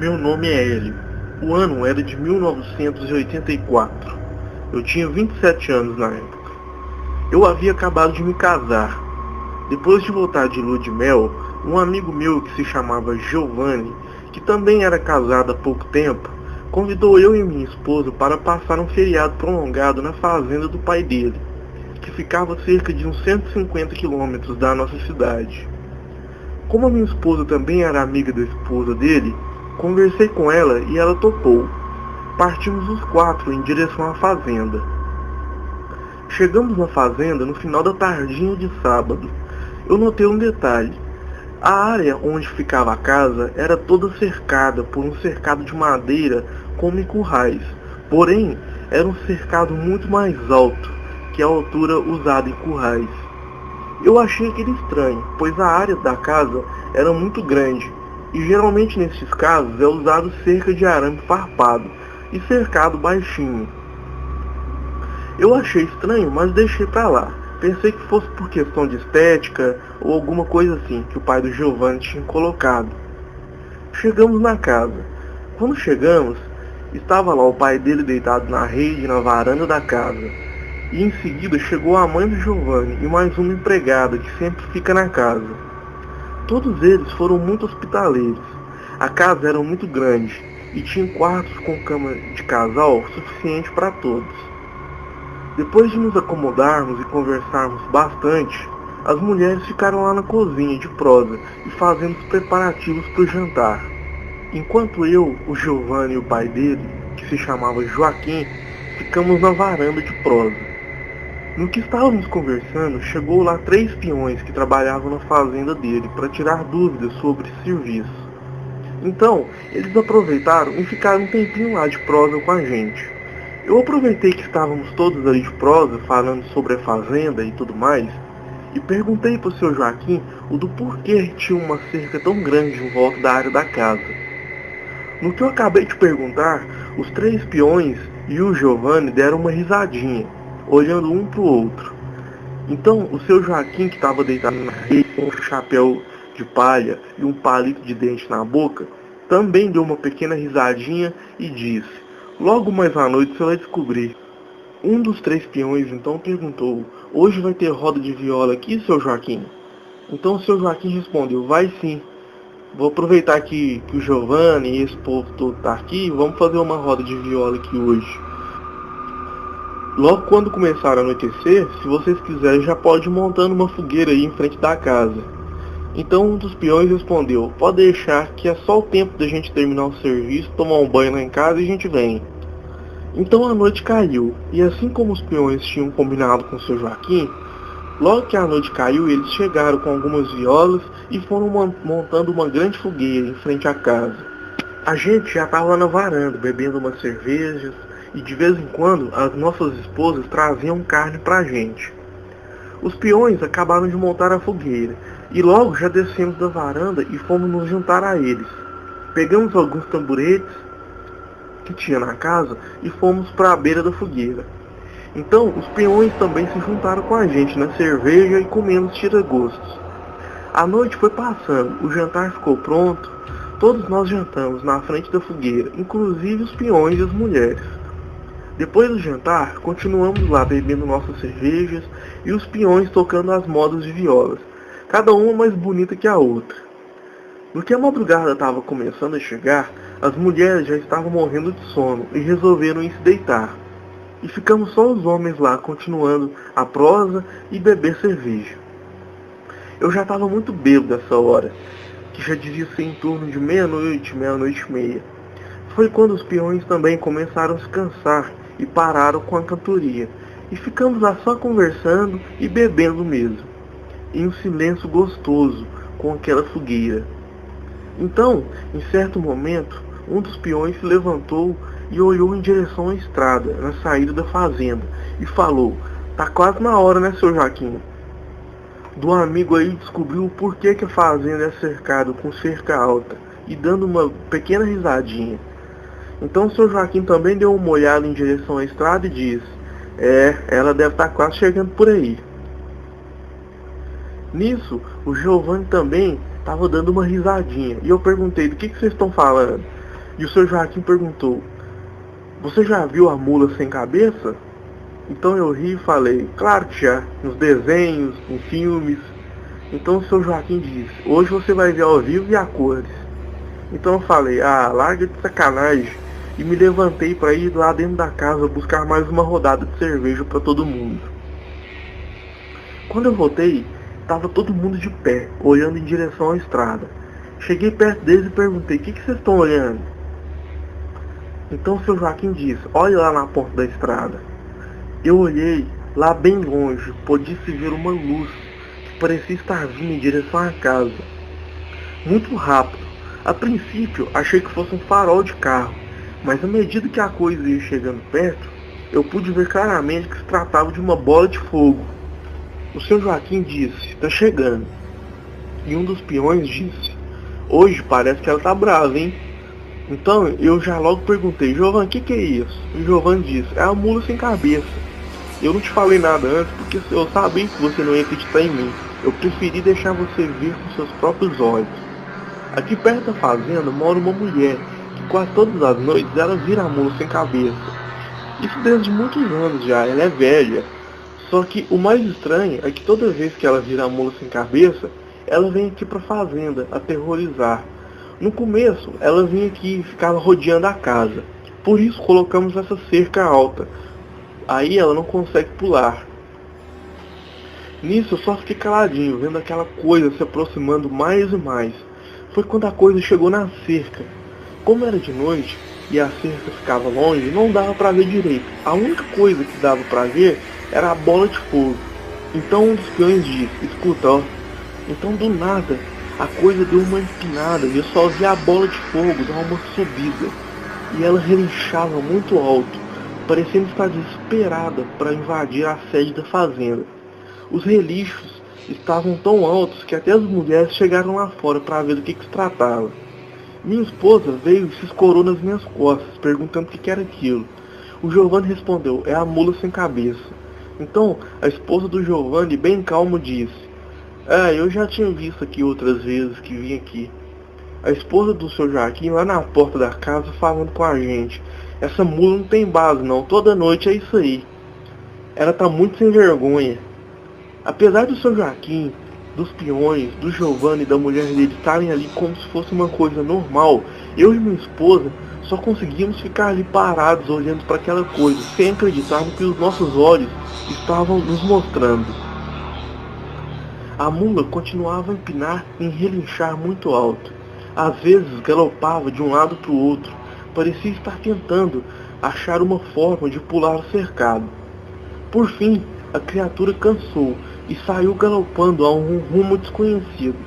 Meu nome é Hélio. O ano era de 1984. Eu tinha 27 anos na época. Eu havia acabado de me casar. Depois de voltar de lua de mel, um amigo meu que se chamava Giovanni, que também era casado há pouco tempo, convidou eu e minha esposa para passar um feriado prolongado na fazenda do pai dele, que ficava a cerca de uns 150 quilômetros da nossa cidade. Como a minha esposa também era amiga da esposa dele, conversei com ela e ela topou. Partimos os quatro em direção à fazenda. Chegamos na fazenda no final da tardinha de sábado. Eu notei um detalhe. A área onde ficava a casa era toda cercada por um cercado de madeira como currais. Porém, era um cercado muito mais alto que a altura usada em currais. Eu achei aquele estranho, pois a área da casa era muito grande, e geralmente nesses casos é usado cerca de arame farpado e cercado baixinho. Eu achei estranho, mas deixei pra lá. Pensei que fosse por questão de estética ou alguma coisa assim que o pai do Giovanni tinha colocado. Chegamos na casa. Quando chegamos, estava lá o pai dele deitado na rede na varanda da casa. E em seguida chegou a mãe do Giovanni e mais uma empregada que sempre fica na casa. Todos eles foram muito hospitaleiros. A casa era muito grande e tinha quartos com cama de casal suficiente para todos. Depois de nos acomodarmos e conversarmos bastante, as mulheres ficaram lá na cozinha de prosa e fazendo os preparativos para o jantar. Enquanto eu, o Giovanni e o pai dele, que se chamava Joaquim, ficamos na varanda de prosa. No que estávamos conversando, chegou lá 3 peões que trabalhavam na fazenda dele para tirar dúvidas sobre esse serviço. Então, eles aproveitaram e ficaram um tempinho lá de prosa com a gente. Eu aproveitei que estávamos todos ali de prosa, falando sobre a fazenda e tudo mais, e perguntei para o seu Joaquim o do porquê tinha uma cerca tão grande em volta da área da casa. No que eu acabei de perguntar, os 3 peões e o Giovanni deram uma risadinha, olhando um para o outro. Então o seu Joaquim, que estava deitado na rede com um chapéu de palha e um palito de dente na boca, também deu uma pequena risadinha e disse: "Logo mais à noite você vai descobrir." Um dos 3 peões então perguntou: "Hoje vai ter roda de viola aqui, seu Joaquim?" Então o seu Joaquim respondeu: "Vai sim. Vou aproveitar que o Giovanni e esse povo todo tá aqui, vamos fazer uma roda de viola aqui hoje. Logo quando começar a anoitecer, se vocês quiserem já pode ir montando uma fogueira aí em frente da casa." Então um dos peões respondeu: "Pode deixar que é só o tempo da gente terminar o serviço, tomar um banho lá em casa e a gente vem." Então a noite caiu, e assim como os peões tinham combinado com o seu Joaquim, logo que a noite caiu eles chegaram com algumas violas e foram montando uma grande fogueira em frente à casa. A gente já estava lá na varanda, bebendo umas cervejas, e de vez em quando as nossas esposas traziam carne pra gente. Os peões acabaram de montar a fogueira, e logo já descemos da varanda e fomos nos juntar a eles. Pegamos alguns tamboretes que tinha na casa e fomos para a beira da fogueira. Então os peões também se juntaram com a gente na cerveja e comendo os tira-gostos. A noite foi passando, o jantar ficou pronto, todos nós jantamos na frente da fogueira, inclusive os peões e as mulheres. Depois do jantar, continuamos lá bebendo nossas cervejas e os peões tocando as modas de violas, cada uma mais bonita que a outra. No que a madrugada estava começando a chegar, as mulheres já estavam morrendo de sono e resolveram ir se deitar. E ficamos só os homens lá continuando a prosa e beber cerveja. Eu já estava muito bêbado nessa hora, que já devia ser em torno de meia-noite, meia-noite e meia. Foi quando os peões também começaram a se cansar e pararam com a cantoria, e ficamos lá só conversando e bebendo mesmo, em um silêncio gostoso com aquela fogueira. Então, em certo momento, um dos peões se levantou e olhou em direção à estrada, na saída da fazenda, e falou: "Tá quase na hora, né, seu Joaquim?" Do amigo aí descobriu o porquê que a fazenda é cercada com cerca alta, e dando uma pequena risadinha. Então o seu Joaquim também deu uma olhada em direção à estrada e disse: ela deve estar quase chegando por aí." Nisso, o Giovanni também estava dando uma risadinha, e eu perguntei: "Do que vocês estão falando?" E o seu Joaquim perguntou: você já viu a mula sem cabeça? Então eu ri e falei: claro que já, nos desenhos, em filmes. Então o seu Joaquim disse: hoje você vai ver ao vivo e a cores. Então eu falei: ah, larga de sacanagem. E me levantei para ir lá dentro da casa buscar mais uma rodada de cerveja para todo mundo. Quando eu voltei, estava todo mundo de pé, olhando em direção à estrada. Cheguei perto deles e perguntei: o que vocês estão olhando? Então o seu Joaquim disse: olhe lá na ponta da estrada. Eu olhei, lá bem longe, podia-se ver uma luz que parecia estar vindo em direção à casa. Muito rápido. A princípio, achei que fosse um farol de carro, mas à medida que a coisa ia chegando perto, eu pude ver claramente que se tratava de uma bola de fogo. O seu Joaquim disse: está chegando. E um dos peões disse: hoje parece que ela tá brava, hein? Então eu já logo perguntei: Giovanni, o que é isso? E o Giovanni disse: é a mula sem cabeça. Eu não te falei nada antes porque eu sabia que você não ia acreditar em mim. Eu preferi deixar você ver com seus próprios olhos. Aqui perto da fazenda mora uma mulher que quase todas as noites ela vira a mula sem cabeça. Isso desde muitos anos já, ela é velha. Só que o mais estranho é que toda vez que ela vira a mula sem cabeça, ela vem aqui pra fazenda aterrorizar. No começo, ela vinha aqui e ficava rodeando a casa. Por isso colocamos essa cerca alta. Aí ela não consegue pular. Nisso eu só fiquei caladinho, vendo aquela coisa se aproximando mais e mais. Foi quando a coisa chegou na cerca. Como era de noite e a cerca ficava longe, não dava pra ver direito. A única coisa que dava pra ver era a bola de fogo. Então um dos peões disse: escuta, ó. Então do nada a coisa deu uma empinada e eu só vi a bola de fogo dar uma subida. E ela relinchava muito alto, parecendo estar desesperada para invadir a sede da fazenda. Os relinchos estavam tão altos que até as mulheres chegaram lá fora para ver do que se tratava. Minha esposa veio e se escorou nas minhas costas, perguntando o que era aquilo. O Giovanni respondeu: é a mula sem cabeça. Então a esposa do Giovanni, bem calmo, disse: eu já tinha visto aqui outras vezes que vim aqui. A esposa do seu Joaquim lá na porta da casa falando com a gente: essa mula não tem base não, toda noite é isso aí. Ela tá muito sem vergonha. Apesar do seu Joaquim, dos peões, do Giovanni e da mulher dele estarem ali como se fosse uma coisa normal, eu e minha esposa só conseguimos ficar ali parados olhando para aquela coisa, sem acreditar no que os nossos olhos estavam nos mostrando. A mula continuava a empinar e relinchar muito alto. Às vezes galopava de um lado para o outro, parecia estar tentando achar uma forma de pular o cercado. Por fim, a criatura cansou e saiu galopando a um rumo desconhecido.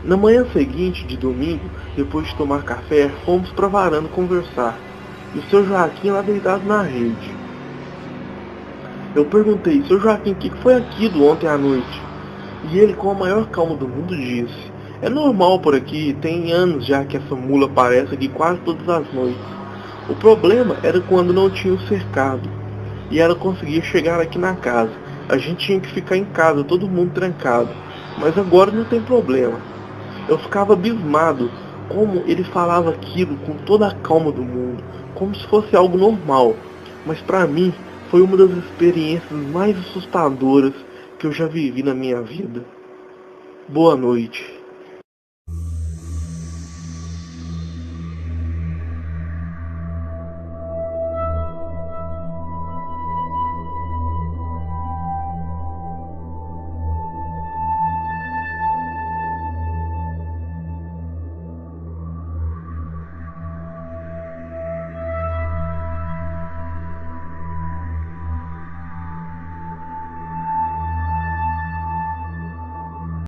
Na manhã seguinte, de domingo, depois de tomar café, fomos para a varanda conversar, e o seu Joaquim lá deitado na rede. Eu perguntei: seu Joaquim, o que foi aquilo ontem à noite? E ele, com a maior calma do mundo, disse: é normal por aqui, tem anos já que essa mula aparece aqui quase todas as noites. O problema era quando não tinha o cercado, e ela conseguia chegar aqui na casa. A gente tinha que ficar em casa, todo mundo trancado. Mas agora não tem problema. Eu ficava abismado como ele falava aquilo com toda a calma do mundo, como se fosse algo normal. Mas para mim foi uma das experiências mais assustadoras que eu já vivi na minha vida. Boa noite.